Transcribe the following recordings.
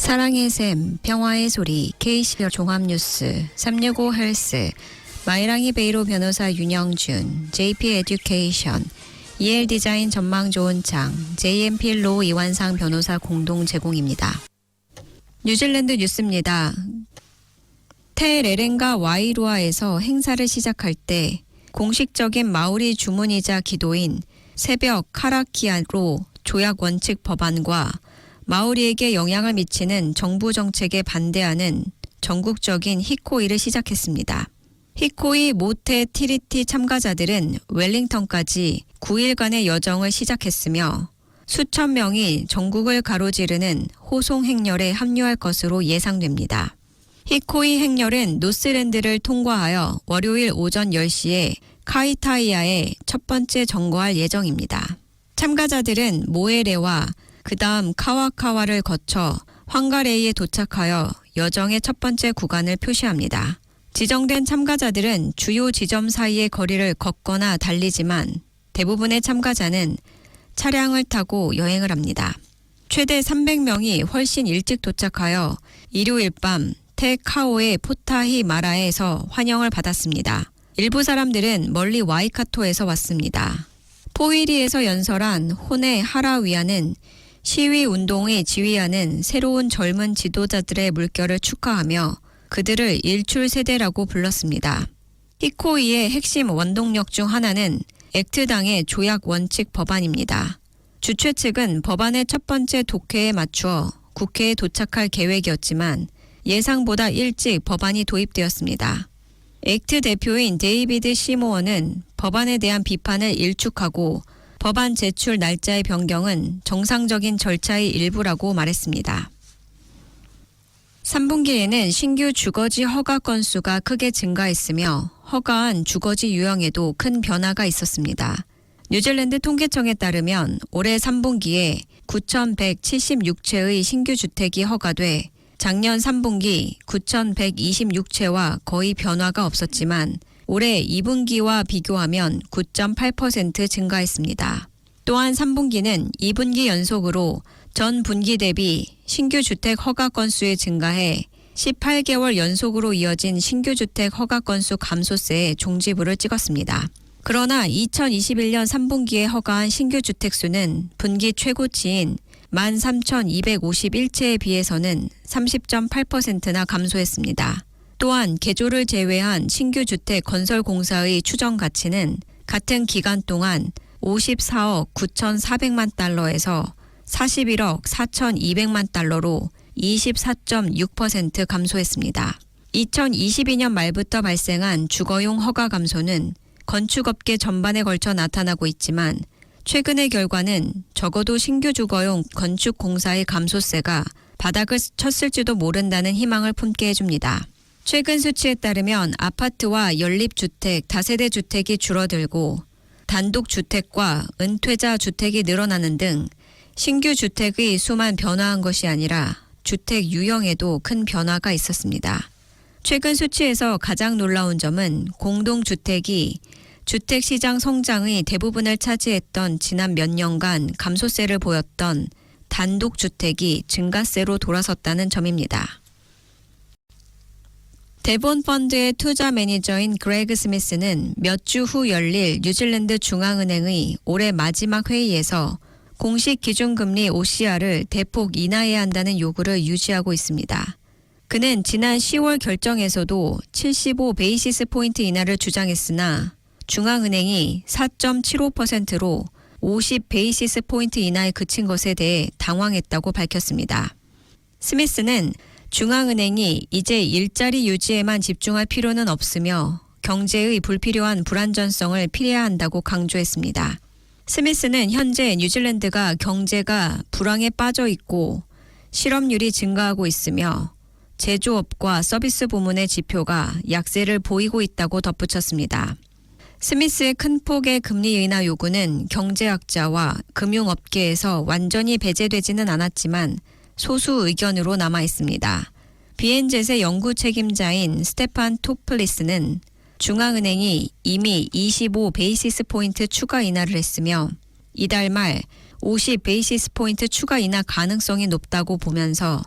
사랑의 샘, 평화의 소리, K11 종합뉴스, 365 헬스, 마이랑이 베이로 변호사 윤영준, JP 에듀케이션, EL 디자인 전망 좋은 창, JMP 로 이완상 변호사 공동 제공입니다. 뉴질랜드 뉴스입니다. 테레렌가 와이루아에서 행사를 시작할 때 공식적인 마오리 주문이자 기도인 새벽 카라키아로 조약 원칙 법안과 마오리에게 영향을 미치는 정부 정책에 반대하는 전국적인 히코이를 시작했습니다. 히코이 모테 티리티 참가자들은 웰링턴까지 9일간의 여정을 시작했으며 수천 명이 전국을 가로지르는 호송 행렬에 합류할 것으로 예상됩니다. 히코이 행렬은 노스랜드를 통과하여 월요일 오전 10시에 카이타이아에 첫 번째 점거할 예정입니다. 참가자들은 모에레와 그 다음 카와카와를 거쳐 황가레이에 도착하여 여정의 첫 번째 구간을 표시합니다. 지정된 참가자들은 주요 지점 사이의 거리를 걷거나 달리지만 대부분의 참가자는 차량을 타고 여행을 합니다. 최대 300명이 훨씬 일찍 도착하여 일요일 밤 테카오의 포타히 마라에서 환영을 받았습니다. 일부 사람들은 멀리 와이카토에서 왔습니다. 포이리에서 연설한 호네 하라위아는 시위 운동에 지휘하는 새로운 젊은 지도자들의 물결을 축하하며 그들을 일출 세대라고 불렀습니다. 히코이의 핵심 원동력 중 하나는 액트당의 조약 원칙 법안입니다. 주최 측은 법안의 첫 번째 독회에 맞추어 국회에 도착할 계획이었지만 예상보다 일찍 법안이 도입되었습니다. 액트 대표인 데이비드 시모어는 법안에 대한 비판을 일축하고 법안 제출 날짜의 변경은 정상적인 절차의 일부라고 말했습니다. 3분기에는 신규 주거지 허가 건수가 크게 증가했으며 허가한 주거지 유형에도 큰 변화가 있었습니다. 뉴질랜드 통계청에 따르면 올해 3분기에 9,176채의 신규 주택이 허가돼 작년 3분기 9,126채와 거의 변화가 없었지만 올해 2분기와 비교하면 9.8% 증가했습니다. 또한 3분기는 2분기 연속으로 전 분기 대비 신규 주택 허가 건수에 증가해 18개월 연속으로 이어진 신규 주택 허가 건수 감소세에 종지부를 찍었습니다. 그러나 2021년 3분기에 허가한 신규 주택 수는 분기 최고치인 13,251채에 비해서는 30.8%나 감소했습니다. 또한 개조를 제외한 신규 주택 건설 공사의 추정 가치는 같은 기간 동안 54억 9,400만 달러에서 41억 4,200만 달러로 24.6% 감소했습니다. 2022년 말부터 발생한 주거용 허가 감소는 건축업계 전반에 걸쳐 나타나고 있지만 최근의 결과는 적어도 신규 주거용 건축 공사의 감소세가 바닥을 쳤을지도 모른다는 희망을 품게 해줍니다. 최근 수치에 따르면 아파트와 연립주택, 다세대 주택이 줄어들고 단독주택과 은퇴자 주택이 늘어나는 등 신규 주택의 수만 변화한 것이 아니라 주택 유형에도 큰 변화가 있었습니다. 최근 수치에서 가장 놀라운 점은 공동주택이 주택시장 성장의 대부분을 차지했던 지난 몇 년간 감소세를 보였던 단독주택이 증가세로 돌아섰다는 점입니다. 데본 펀드의 투자 매니저인 그레그 스미스는 몇 주 후 열릴 뉴질랜드 중앙은행의 올해 마지막 회의에서 공식 기준금리 OCR을 대폭 인하해야 한다는 요구를 유지하고 있습니다. 그는 지난 10월 결정에서도 75 베이시스 포인트 인하를 주장했으나 중앙은행이 4.75%로 50 베이시스 포인트 인하에 그친 것에 대해 당황했다고 밝혔습니다. 스미스는 중앙은행이 이제 일자리 유지에만 집중할 필요는 없으며 경제의 불필요한 불안전성을 피해야 한다고 강조했습니다. 스미스는 현재 뉴질랜드가 경제가 불황에 빠져 있고 실업률이 증가하고 있으며 제조업과 서비스 부문의 지표가 약세를 보이고 있다고 덧붙였습니다. 스미스의 큰 폭의 금리 인하 요구는 경제학자와 금융업계에서 완전히 배제되지는 않았지만 소수 의견으로 남아 있습니다. 비엔젯의 연구 책임자인 스테판 토플리스는 중앙은행이 이미 25 베이시스 포인트 추가 인하를 했으며 이달 말 50 베이시스 포인트 추가 인하 가능성이 높다고 보면서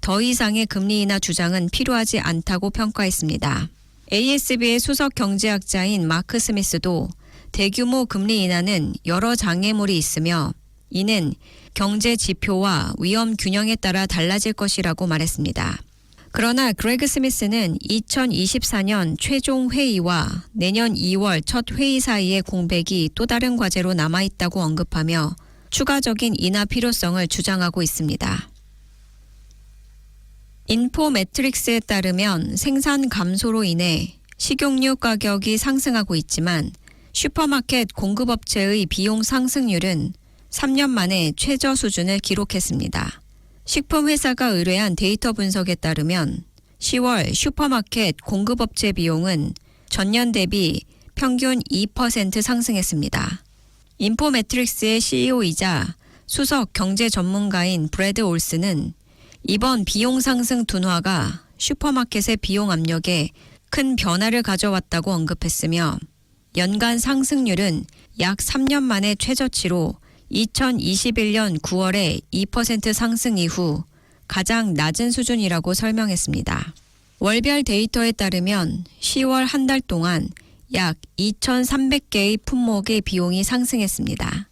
더 이상의 금리 인하 주장은 필요하지 않다고 평가했습니다. ASB의 수석 경제학자인 마크 스미스도 대규모 금리 인하는 여러 장애물이 있으며 이는 경제 지표와 위험 균형에 따라 달라질 것이라고 말했습니다. 그러나 그레그 스미스는 2024년 최종 회의와 내년 2월 첫 회의 사이의 공백이 또 다른 과제로 남아있다고 언급하며 추가적인 인하 필요성을 주장하고 있습니다. 인포매트릭스에 따르면 생산 감소로 인해 식용유 가격이 상승하고 있지만 슈퍼마켓 공급업체의 비용 상승률은 3년 만에 최저 수준을 기록했습니다. 식품회사가 의뢰한 데이터 분석에 따르면 10월 슈퍼마켓 공급업체 비용은 전년 대비 평균 2% 상승했습니다. 인포매트릭스의 CEO이자 수석 경제 전문가인 브래드 올스는 이번 비용 상승 둔화가 슈퍼마켓의 비용 압력에 큰 변화를 가져왔다고 언급했으며 연간 상승률은 약 3년 만의 최저치로 2021년 9월에 2% 상승 이후 가장 낮은 수준이라고 설명했습니다. 월별 데이터에 따르면 10월 한 달 동안 약 2,300개의 품목의 비용이 상승했습니다.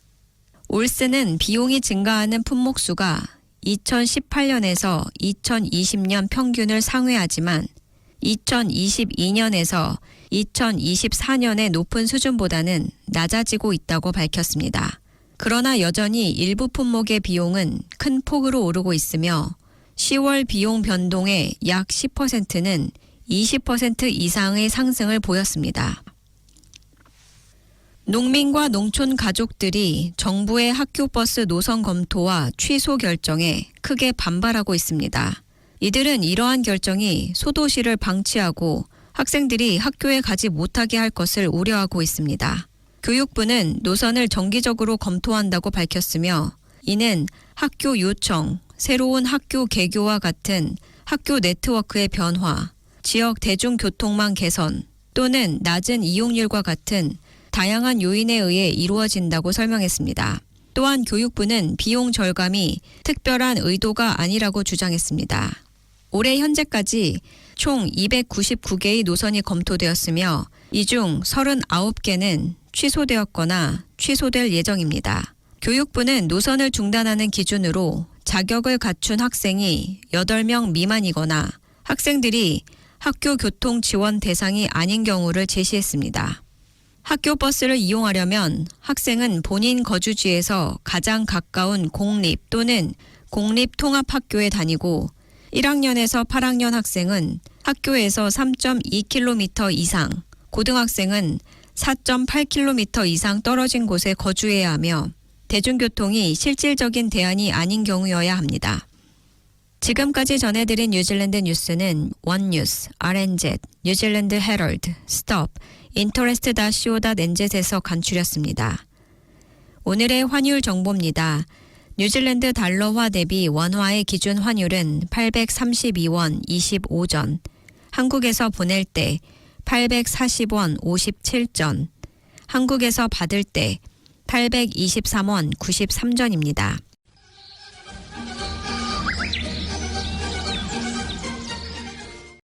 올스는 비용이 증가하는 품목 수가 2018년에서 2020년 평균을 상회하지만 2022년에서 2024년의 높은 수준보다는 낮아지고 있다고 밝혔습니다. 그러나 여전히 일부 품목의 비용은 큰 폭으로 오르고 있으며 10월 비용 변동의 약 10%는 20% 이상의 상승을 보였습니다. 농민과 농촌 가족들이 정부의 학교버스 노선 검토와 취소 결정에 크게 반발하고 있습니다. 이들은 이러한 결정이 소도시를 방치하고 학생들이 학교에 가지 못하게 할 것을 우려하고 있습니다. 교육부는 노선을 정기적으로 검토한다고 밝혔으며 이는 학교 요청, 새로운 학교 개교와 같은 학교 네트워크의 변화, 지역 대중교통망 개선 또는 낮은 이용률과 같은 다양한 요인에 의해 이루어진다고 설명했습니다. 또한 교육부는 비용 절감이 특별한 의도가 아니라고 주장했습니다. 올해 현재까지 총 299개의 노선이 검토되었으며 이 중 39개는 취소되었거나 취소될 예정입니다. 교육부는 노선을 중단하는 기준으로 자격을 갖춘 학생이 8명 미만이거나 학생들이 학교 교통 지원 대상이 아닌 경우를 제시했습니다. 학교 버스를 이용하려면 학생은 본인 거주지에서 가장 가까운 공립 또는 공립통합학교에 다니고 1학년에서 8학년 학생은 학교에서 3.2km 이상, 고등학생은 4.8km 이상 떨어진 곳에 거주해야 하며 대중교통이 실질적인 대안이 아닌 경우여야 합니다. 지금까지 전해드린 뉴질랜드 뉴스는 원뉴스, RNZ, 뉴질랜드 헤럴드, 스톱, interest.co.nz에서 간추렸습니다. 오늘의 환율 정보입니다. 뉴질랜드 달러화 대비 원화의 기준 환율은 832원 25전, 한국에서 보낼 때 840원 57전, 한국에서 받을 때 823원 93전입니다.